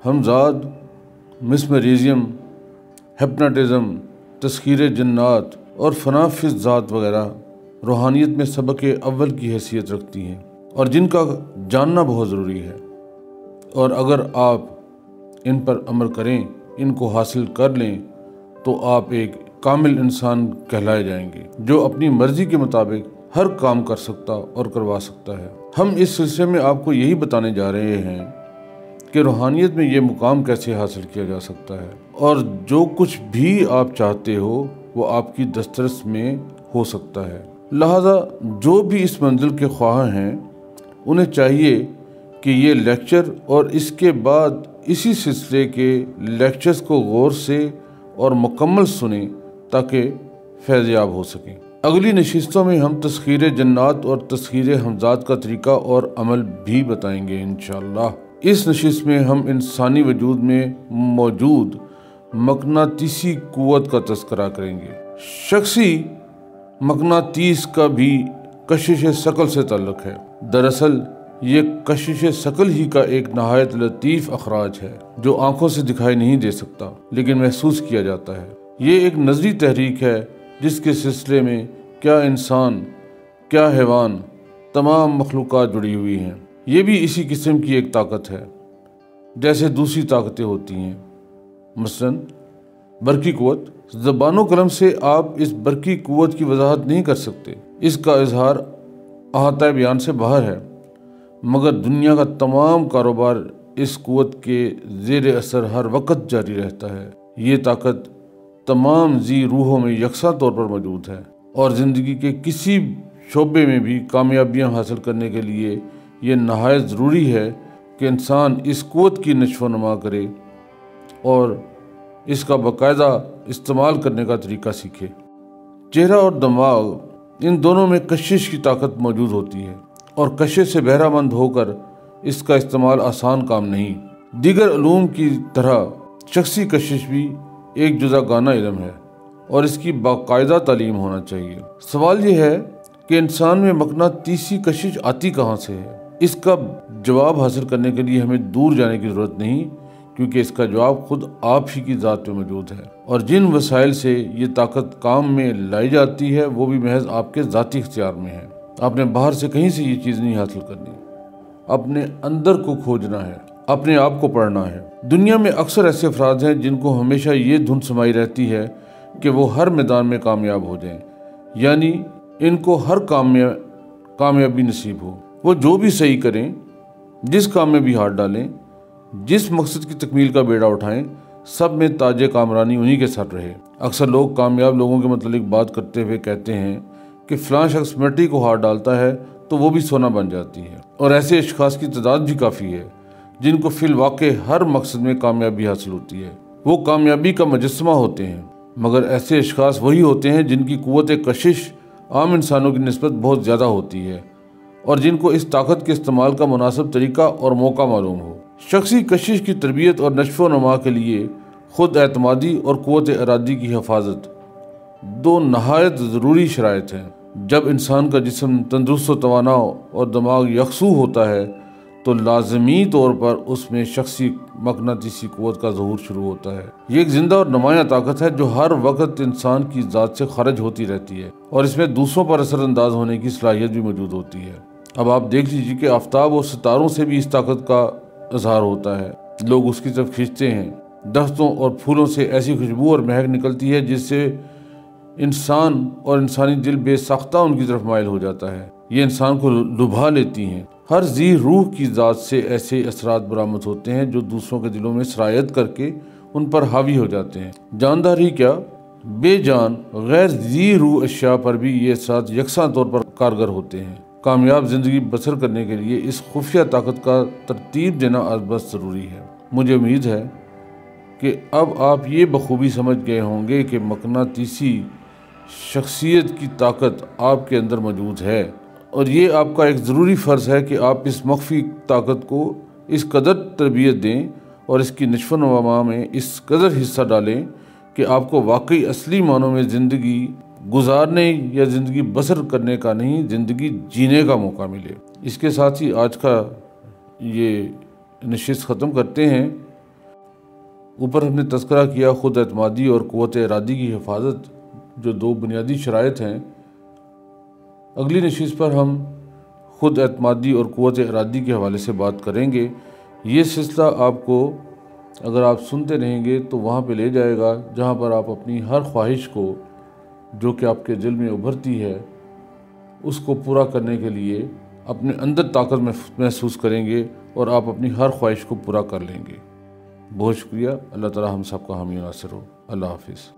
ہمزاد، مسمریزم، hypnotism, تسخیر جنات اور فنا فی الذات وغیرہ روحانیت میں سبق اول کی حیثیت رکھتی ہیں اور جن کا جاننا بہت ضروری ہے، اور اگر آپ ان پر عمل کریں، ان کو حاصل کر لیں، تو آپ ایک کامل انسان کہلائے جائیں گے جو اپنی مرضی کے مطابق ہر کام کر سکتا اور کروا سکتا ہے۔ ہم اس سلسلے میں آپ کو یہی بتانے جا رہے ہیں کہ روحانیت میں یہ مقام کیسے حاصل کیا جا سکتا ہے، اور جو کچھ بھی آپ چاہتے ہو وہ آپ کی دسترس میں ہو سکتا ہے۔ لہذا جو بھی اس منزل کے خواہاں ہیں انہیں چاہیے کہ یہ لیکچر اور اس کے بعد اسی سلسلے کے لیکچرز کو غور سے اور مکمل سنیں تاکہ فیض یاب ہو سکیں۔ اگلی نشستوں میں ہم تسخیر جنات اور تسخیر ہمزاد کا طریقہ اور عمل بھی بتائیں گے انشاءاللہ۔ اس نشست میں ہم انسانی وجود میں موجود مقناطیسی قوت کا تذکرہ کریں گے۔ شخصی مقناطیس کا بھی کشش ثقل سے تعلق ہے۔ دراصل یہ کشش ثقل ہی کا ایک نہایت لطیف اخراج ہے جو آنکھوں سے دکھائی نہیں دے سکتا لیکن محسوس کیا جاتا ہے۔ یہ ایک نظری تحریک ہے جس کے سلسلے میں کیا انسان، کیا حیوان، تمام مخلوقات جڑی ہوئی ہیں۔ یہ بھی اسی قسم کی ایک طاقت ہے جیسے دوسری طاقتیں ہوتی ہیں، مثلا برقی قوت۔ زبان و قلم سے آپ اس برقی قوت کی وضاحت نہیں کر سکتے، اس کا اظہار احاطہ بیان سے باہر ہے، مگر دنیا کا تمام کاروبار اس قوت کے زیر اثر ہر وقت جاری رہتا ہے۔ یہ طاقت تمام ذی روحوں میں یکساں طور پر موجود ہے اور زندگی کے کسی شعبے میں بھی کامیابیاں حاصل کرنے کے لیے یہ نہایت ضروری ہے کہ انسان اس قوت کی نشو و نما کرے اور اس کا باقاعدہ استعمال کرنے کا طریقہ سیکھے۔ چہرہ اور دماغ، ان دونوں میں کشش کی طاقت موجود ہوتی ہے اور کشش سے بہرہ مند ہو کر اس کا استعمال آسان کام نہیں۔ دیگر علوم کی طرح شخصی کشش بھی ایک جدا گانہ علم ہے اور اس کی باقاعدہ تعلیم ہونا چاہیے۔ سوال یہ ہے کہ انسان میں مقناطیسی کشش آتی کہاں سے ہے؟ اس کا جواب حاصل کرنے کے لیے ہمیں دور جانے کی ضرورت نہیں، کیونکہ اس کا جواب خود آپ ہی کی ذات میں موجود ہے، اور جن وسائل سے یہ طاقت کام میں لائی جاتی ہے وہ بھی محض آپ کے ذاتی اختیار میں ہے۔ آپ نے باہر سے کہیں سے یہ چیز نہیں حاصل کرنی، اپنے اندر کو کھوجنا ہے، اپنے آپ کو پڑھنا ہے۔ دنیا میں اکثر ایسے افراد ہیں جن کو ہمیشہ یہ دھن سمائی رہتی ہے کہ وہ ہر میدان میں کامیاب ہو جائیں، یعنی ان کو ہر کام میں کامیابی نصیب ہو۔ وہ جو بھی صحیح کریں، جس کام میں بھی ہاتھ ڈالیں، جس مقصد کی تکمیل کا بیڑا اٹھائیں، سب میں تاج کامرانی انہی کے سر رہے۔ اکثر لوگ کامیاب لوگوں کے متعلق بات کرتے ہوئے کہتے ہیں کہ فلاں شخص مٹی کو ہاتھ ڈالتا ہے تو وہ بھی سونا بن جاتی ہے، اور ایسے اشخاص کی تعداد بھی کافی ہے جن کو فی الواقع ہر مقصد میں کامیابی حاصل ہوتی ہے۔ وہ کامیابی کا مجسمہ ہوتے ہیں، مگر ایسے اشخاص وہی ہوتے ہیں جن کی قوت کشش عام انسانوں کی نسبت بہت زیادہ ہوتی ہے اور جن کو اس طاقت کے استعمال کا مناسب طریقہ اور موقع معلوم ہو۔ شخصی کشش کی تربیت اور نشو و نما کے لیے خود اعتمادی اور قوت ارادی کی حفاظت دو نہایت ضروری شرائط ہیں۔ جب انسان کا جسم تندرست و توانا اور دماغ یکسو ہوتا ہے تو لازمی طور پر اس میں شخصی مقناطیسی قوت کا ظہور شروع ہوتا ہے۔ یہ ایک زندہ اور نمایاں طاقت ہے جو ہر وقت انسان کی ذات سے خارج ہوتی رہتی ہے اور اس میں دوسروں پر اثر انداز ہونے کی صلاحیت بھی موجود ہوتی ہے۔ اب آپ دیکھ لیجیے کہ آفتاب اور ستاروں سے بھی اس طاقت کا اظہار ہوتا ہے، لوگ اس کی طرف کھینچتے ہیں۔ درختوں اور پھولوں سے ایسی خوشبو اور مہک نکلتی ہے جس سے انسان اور انسانی دل بے ساختہ ان کی طرف مائل ہو جاتا ہے، یہ انسان کو لبھا لیتی ہیں۔ ہر ذی روح کی ذات سے ایسے اثرات برآمد ہوتے ہیں جو دوسروں کے دلوں میں سرایت کر کے ان پر حاوی ہو جاتے ہیں۔ جاندار ہی کیا، بے جان غیر ذی روح اشیاء پر بھی یہ اثرات یکساں طور پر کارگر ہوتے ہیں۔ کامیاب زندگی بسر کرنے کے لیے اس خفیہ طاقت کا ترتیب دینا بس ضروری ہے۔ مجھے امید ہے کہ اب آپ یہ بخوبی سمجھ گئے ہوں گے کہ مقناطیسی شخصیت کی طاقت آپ کے اندر موجود ہے، اور یہ آپ کا ایک ضروری فرض ہے کہ آپ اس مخفی طاقت کو اس قدر تربیت دیں اور اس کی نشو و نما میں اس قدر حصہ ڈالیں کہ آپ کو واقعی اصلی معنوں میں زندگی گزارنے یا زندگی بسر کرنے کا نہیں، زندگی جینے کا موقع ملے۔ اس کے ساتھ ہی آج کا یہ نشست ختم کرتے ہیں۔ اوپر ہم نے تذکرہ کیا خود اعتمادی اور قوت ارادی کی حفاظت، جو دو بنیادی شرائط ہیں۔ اگلی نشست پر ہم خود اعتمادی اور قوت ارادی کے حوالے سے بات کریں گے۔ یہ سلسلہ آپ کو اگر آپ سنتے رہیں گے تو وہاں پہ لے جائے گا جہاں پر آپ اپنی ہر خواہش کو جو کہ آپ کے دل میں ابھرتی ہے اس کو پورا کرنے کے لیے اپنے اندر طاقت محسوس کریں گے اور آپ اپنی ہر خواہش کو پورا کر لیں گے۔ بہت شکریہ۔ اللہ تعالی ہم سب کا حامی و ناصر ہو۔ اللہ حافظ۔